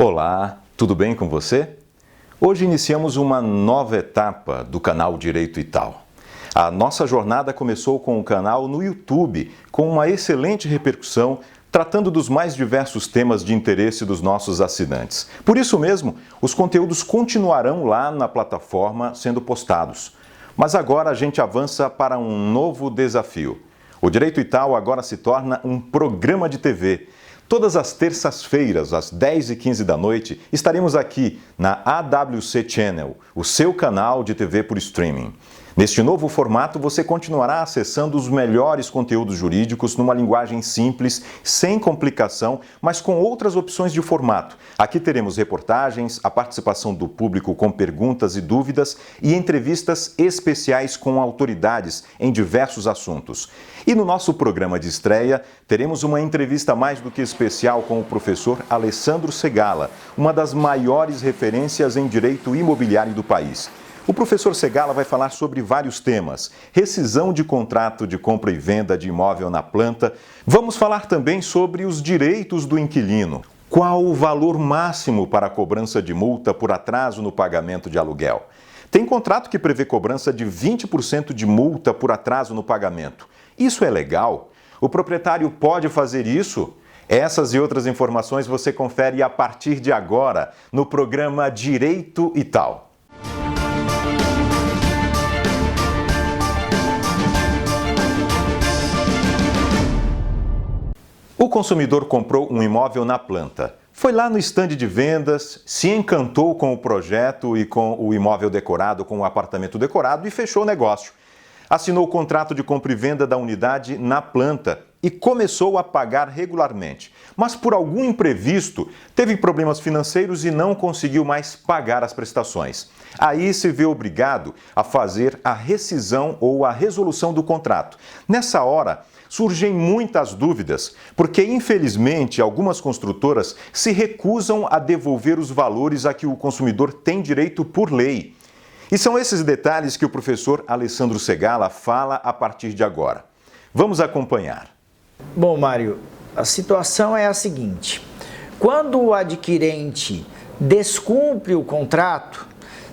Olá, tudo bem com você? Hoje iniciamos uma nova etapa do canal Direito e Tal. A nossa jornada começou com o canal no YouTube, com uma excelente repercussão, tratando dos mais diversos temas de interesse dos nossos assinantes. Por isso mesmo, os conteúdos continuarão lá na plataforma sendo postados. Mas agora a gente avança para um novo desafio. O Direito e Tal agora se torna um programa de TV. Todas as terças-feiras, às 10h15 da noite, estaremos aqui na AWC Channel, o seu canal de TV por streaming. Neste novo formato, você continuará acessando os melhores conteúdos jurídicos numa linguagem simples, sem complicação, mas com outras opções de formato. Aqui teremos reportagens, a participação do público com perguntas e dúvidas e entrevistas especiais com autoridades em diversos assuntos. E no nosso programa de estreia, teremos uma entrevista mais do que especial com o professor Alessandro Segala, uma das maiores referências em direito imobiliário do país. O professor Segala vai falar sobre vários temas: rescisão de contrato de compra e venda de imóvel na planta. Vamos falar também sobre os direitos do inquilino. Qual o valor máximo para a cobrança de multa por atraso no pagamento de aluguel? Tem contrato que prevê cobrança de 20% de multa por atraso no pagamento. Isso é legal? O proprietário pode fazer isso? Essas e outras informações você confere a partir de agora no programa Direito e Tal. O consumidor comprou um imóvel na planta. Foi lá no estande de vendas, se encantou com o projeto e com o imóvel decorado, com o apartamento decorado e fechou o negócio. Assinou o contrato de compra e venda da unidade na planta e começou a pagar regularmente. Mas por algum imprevisto, teve problemas financeiros e não conseguiu mais pagar as prestações. Aí se vê obrigado a fazer a rescisão ou a resolução do contrato. Nessa hora, surgem muitas dúvidas, porque infelizmente algumas construtoras se recusam a devolver os valores a que o consumidor tem direito por lei. E são esses detalhes que o professor Alessandro Segala fala a partir de agora. Vamos acompanhar. Bom, Mário, a situação é a seguinte: quando o adquirente descumpre o contrato,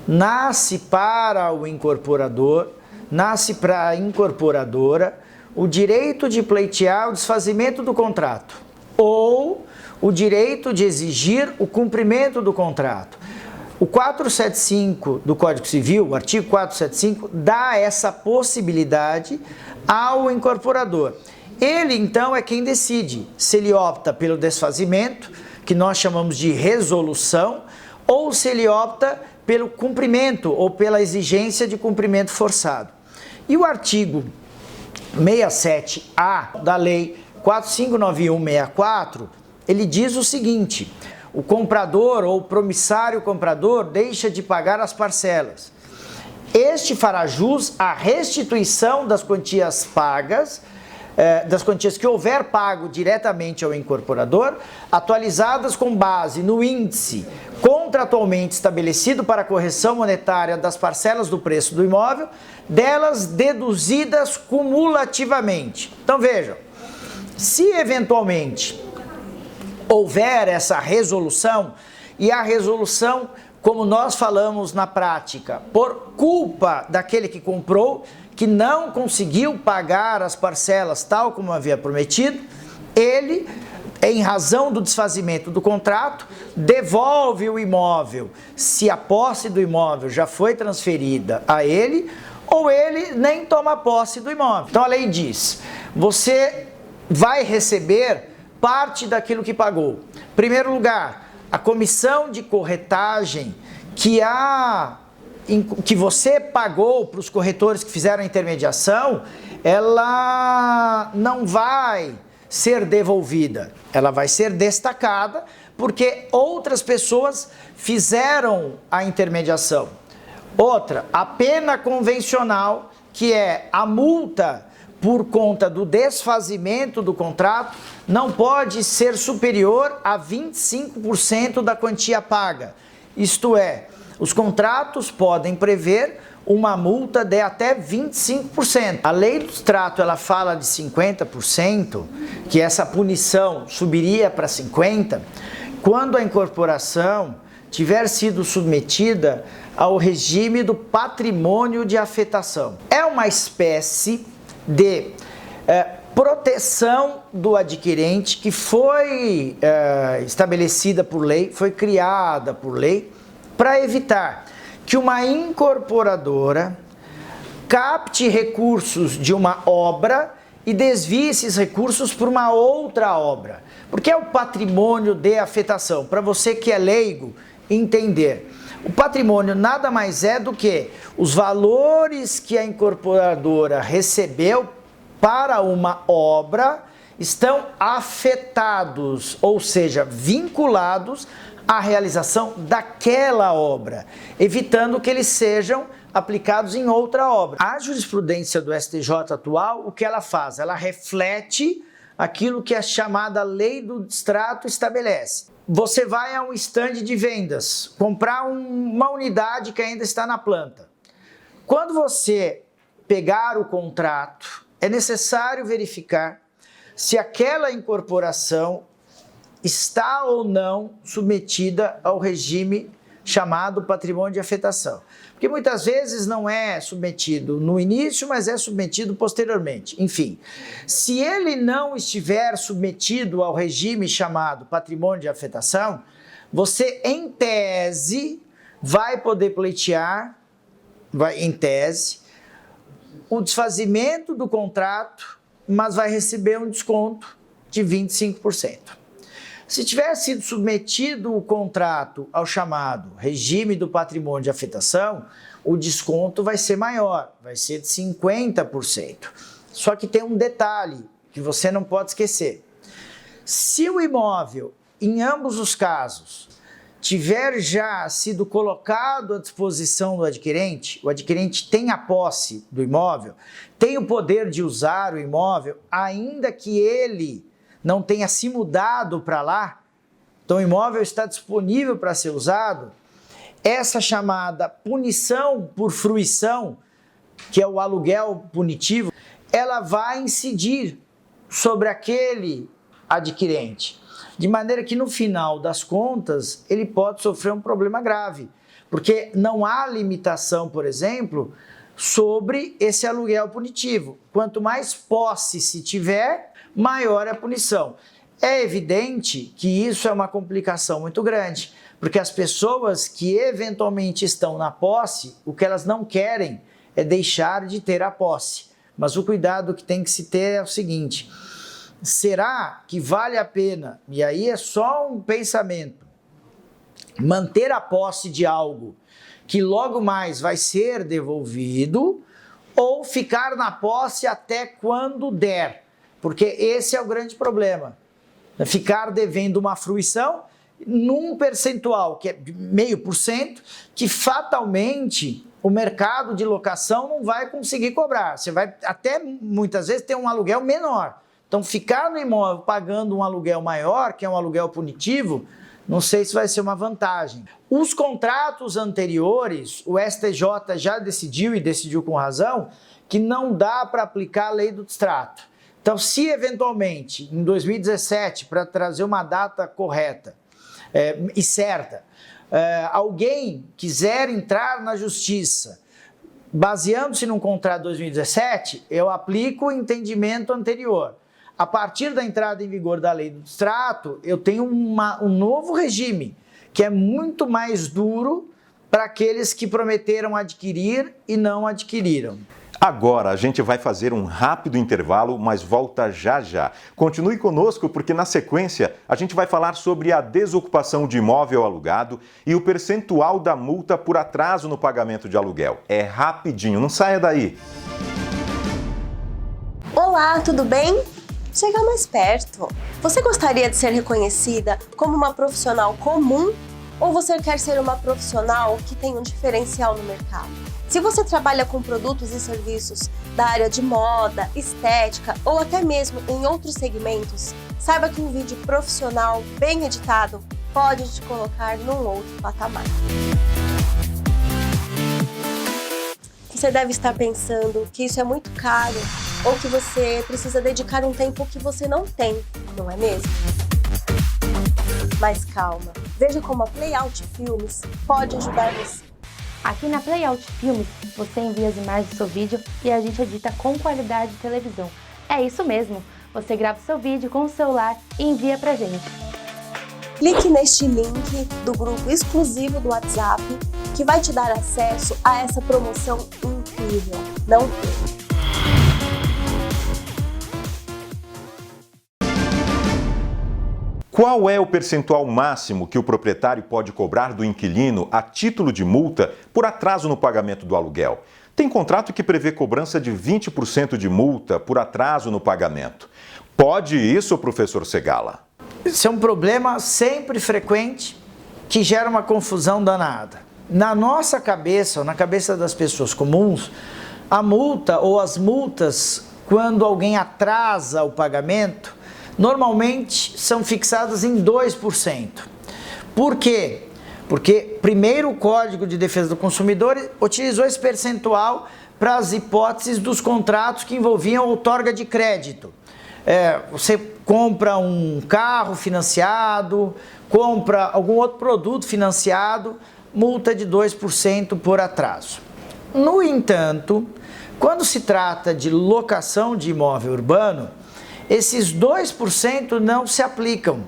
nasce para o incorporador, nasce para a incorporadora o direito de pleitear o desfazimento do contrato ou o direito de exigir o cumprimento do contrato. O 475 do Código Civil, o artigo 475, dá essa possibilidade ao incorporador. Ele, então, é quem decide se ele opta pelo desfazimento, que nós chamamos de resolução, ou se ele opta pelo cumprimento ou pela exigência de cumprimento forçado. E o artigo 67A da Lei 4591/64, ele diz o seguinte: o comprador ou promissário comprador deixa de pagar as parcelas. Este fará jus à restituição das quantias pagas, das quantias que houver pago diretamente ao incorporador, atualizadas com base no índice contratualmente estabelecido para a correção monetária das parcelas do preço do imóvel, delas deduzidas cumulativamente. Então vejam, se eventualmente houver essa resolução, e a resolução, como nós falamos na prática, por culpa daquele que comprou, que não conseguiu pagar as parcelas tal como havia prometido, ele, em razão do desfazimento do contrato, devolve o imóvel, se a posse do imóvel já foi transferida a ele, ou ele nem toma posse do imóvel. Então a lei diz: você vai receber parte daquilo que pagou. Em primeiro lugar, a comissão de corretagem que você pagou para os corretores que fizeram a intermediação, ela não vai ser devolvida, ela vai ser destacada porque outras pessoas fizeram a intermediação. Outra, a pena convencional, que é a multa por conta do desfazimento do contrato, não pode ser superior a 25% da quantia paga. Isto é, os contratos podem prever uma multa de até 25%. A lei do extrato, ela fala de 50%, que essa punição subiria para 50%, quando a incorporação tiver sido submetida ao regime do patrimônio de afetação. É uma espécie de proteção do adquirente que foi estabelecida por lei, foi criada por lei, para evitar que uma incorporadora capte recursos de uma obra e desvie esses recursos para uma outra obra. Porque é o patrimônio de afetação. Para você que é leigo entender, o patrimônio nada mais é do que os valores que a incorporadora recebeu para uma obra estão afetados, ou seja, vinculados à realização daquela obra, evitando que eles sejam aplicados em outra obra. A jurisprudência do STJ atual, o que ela faz? Ela reflete aquilo que a chamada lei do distrato estabelece. Você vai a um estande de vendas, comprar uma unidade que ainda está na planta. Quando você pegar o contrato, é necessário verificar se aquela incorporação está ou não submetida ao regime chamado patrimônio de afetação. Porque muitas vezes não é submetido no início, mas é submetido posteriormente. Enfim, se ele não estiver submetido ao regime chamado patrimônio de afetação, você, em tese, vai poder pleitear, em tese, o desfazimento do contrato, mas vai receber um desconto de 25%. Se tiver sido submetido o contrato ao chamado regime do patrimônio de afetação, o desconto vai ser maior, vai ser de 50%. Só que tem um detalhe que você não pode esquecer. Se o imóvel, em ambos os casos, tiver já sido colocado à disposição do adquirente, o adquirente tem a posse do imóvel, tem o poder de usar o imóvel, ainda que ele não tenha se mudado para lá, então o imóvel está disponível para ser usado, essa chamada punição por fruição, que é o aluguel punitivo, ela vai incidir sobre aquele adquirente, de maneira que no final das contas ele pode sofrer um problema grave, porque não há limitação, por exemplo, sobre esse aluguel punitivo. Quanto mais posse se tiver, maior é a punição. É evidente que isso é uma complicação muito grande, porque as pessoas que eventualmente estão na posse, o que elas não querem é deixar de ter a posse. Mas o cuidado que tem que se ter é o seguinte: será que vale a pena, e aí é só um pensamento, manter a posse de algo que logo mais vai ser devolvido, ou ficar na posse até quando der? Porque esse é o grande problema. Ficar devendo uma fruição num percentual que é 0,5%, que fatalmente o mercado de locação não vai conseguir cobrar. Você vai até muitas vezes ter um aluguel menor. Então ficar no imóvel pagando um aluguel maior, que é um aluguel punitivo, não sei se vai ser uma vantagem. Os contratos anteriores, o STJ já decidiu, e decidiu com razão, que não dá para aplicar a lei do distrato. Então, se eventualmente, em 2017, para trazer uma data correta e certa, alguém quiser entrar na justiça, baseando-se num contrato de 2017, eu aplico o entendimento anterior. A partir da entrada em vigor da lei do distrato, eu tenho um novo regime, que é muito mais duro para aqueles que prometeram adquirir e não adquiriram. Agora a gente vai fazer um rápido intervalo, mas volta já já. Continue conosco porque na sequência a gente vai falar sobre a desocupação de imóvel alugado e o percentual da multa por atraso no pagamento de aluguel. É rapidinho, não saia daí. Olá, tudo bem? Chega mais perto. Você gostaria de ser reconhecida como uma profissional comum ou você quer ser uma profissional que tem um diferencial no mercado? Se você trabalha com produtos e serviços da área de moda, estética ou até mesmo em outros segmentos, saiba que um vídeo profissional bem editado pode te colocar num outro patamar. Você deve estar pensando que isso é muito caro ou que você precisa dedicar um tempo que você não tem, não é mesmo? Mas calma, veja como a Playout Filmes pode ajudar você. Aqui na Playout Filmes, você envia as imagens do seu vídeo e a gente edita com qualidade de televisão. É isso mesmo, você grava o seu vídeo com o celular e envia pra gente. Clique neste link do grupo exclusivo do WhatsApp que vai te dar acesso a essa promoção incrível. Não perca! Qual é o percentual máximo que o proprietário pode cobrar do inquilino a título de multa por atraso no pagamento do aluguel? Tem contrato que prevê cobrança de 20% de multa por atraso no pagamento. Pode isso, professor Segala? Isso é um problema sempre frequente que gera uma confusão danada. Na nossa cabeça, ou na cabeça das pessoas comuns, a multa ou as multas, quando alguém atrasa o pagamento, normalmente são fixadas em 2%. Por quê? Porque primeiro o Código de Defesa do Consumidor utilizou esse percentual para as hipóteses dos contratos que envolviam outorga de crédito. Você compra um carro financiado, compra algum outro produto financiado, multa de 2% por atraso. No entanto, quando se trata de locação de imóvel urbano, esses 2% não se aplicam,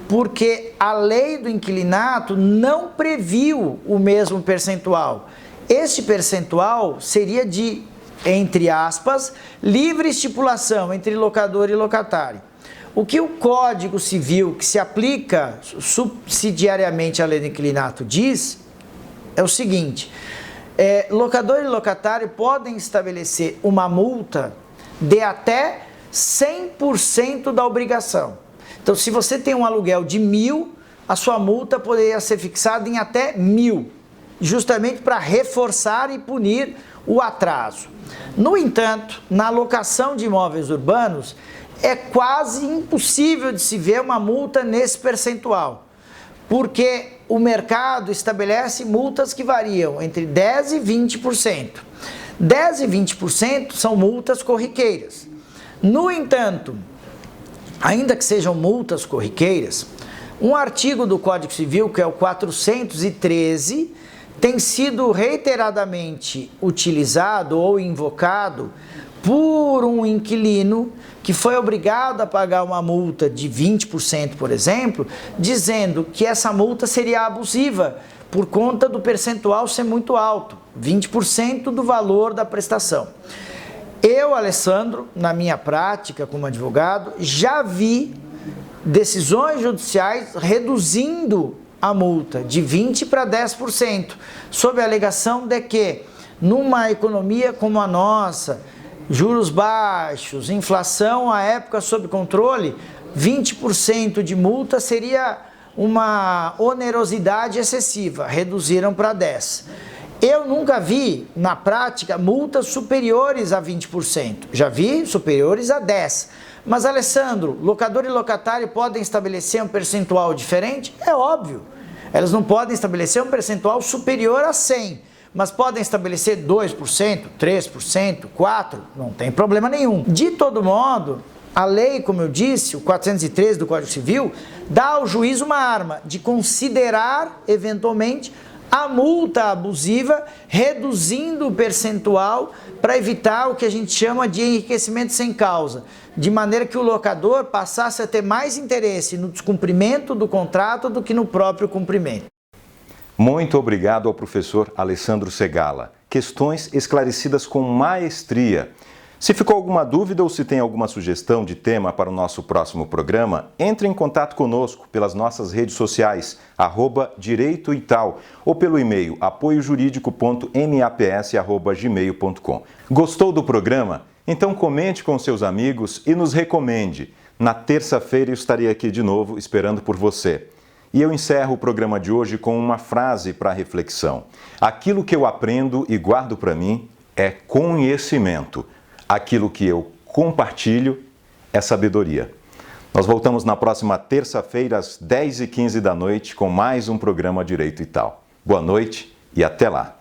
porque a lei do inquilinato não previu o mesmo percentual. Este percentual seria de, entre aspas, livre estipulação entre locador e locatário. O que o Código Civil, que se aplica subsidiariamente à lei do inquilinato, diz é o seguinte: locador e locatário podem estabelecer uma multa de até 100% da obrigação. Então, se você tem um aluguel de 1.000, a sua multa poderia ser fixada em até 1.000, justamente para reforçar e punir o atraso. No entanto, na locação de imóveis urbanos, é quase impossível de se ver uma multa nesse percentual, porque o mercado estabelece multas que variam entre 10% e 20%. 10% e 20% são multas corriqueiras. No entanto, ainda que sejam multas corriqueiras, um artigo do Código Civil, que é o 413, tem sido reiteradamente utilizado ou invocado por um inquilino que foi obrigado a pagar uma multa de 20%, por exemplo, dizendo que essa multa seria abusiva por conta do percentual ser muito alto, 20% do valor da prestação. Eu, Alessandro, na minha prática como advogado, já vi decisões judiciais reduzindo a multa de 20% para 10%, sob a alegação de que, numa economia como a nossa, juros baixos, inflação à época sob controle, 20% de multa seria uma onerosidade excessiva, reduziram para 10%. Eu nunca vi, na prática, multas superiores a 20%. Já vi superiores a 10%. Mas, Alessandro, locador e locatário podem estabelecer um percentual diferente? É óbvio. Elas não podem estabelecer um percentual superior a 100%. Mas podem estabelecer 2%, 3%, 4%, não tem problema nenhum. De todo modo, a lei, como eu disse, o 413 do Código Civil, dá ao juiz uma arma de considerar, eventualmente, a multa abusiva, reduzindo o percentual para evitar o que a gente chama de enriquecimento sem causa, de maneira que o locador passasse a ter mais interesse no descumprimento do contrato do que no próprio cumprimento. Muito obrigado ao professor Alessandro Segala. Questões esclarecidas com maestria. Se ficou alguma dúvida ou se tem alguma sugestão de tema para o nosso próximo programa, entre em contato conosco pelas nossas redes sociais, @direitoital, ou pelo e-mail apoiojuridico.maps@gmail.com. Gostou do programa? Então comente com seus amigos e nos recomende. Na terça-feira eu estarei aqui de novo esperando por você. E eu encerro o programa de hoje com uma frase para reflexão. Aquilo que eu aprendo e guardo para mim é conhecimento. Aquilo que eu compartilho é sabedoria. Nós voltamos na próxima terça-feira, às 10h15 da noite, com mais um programa Direito e Tal. Boa noite e até lá!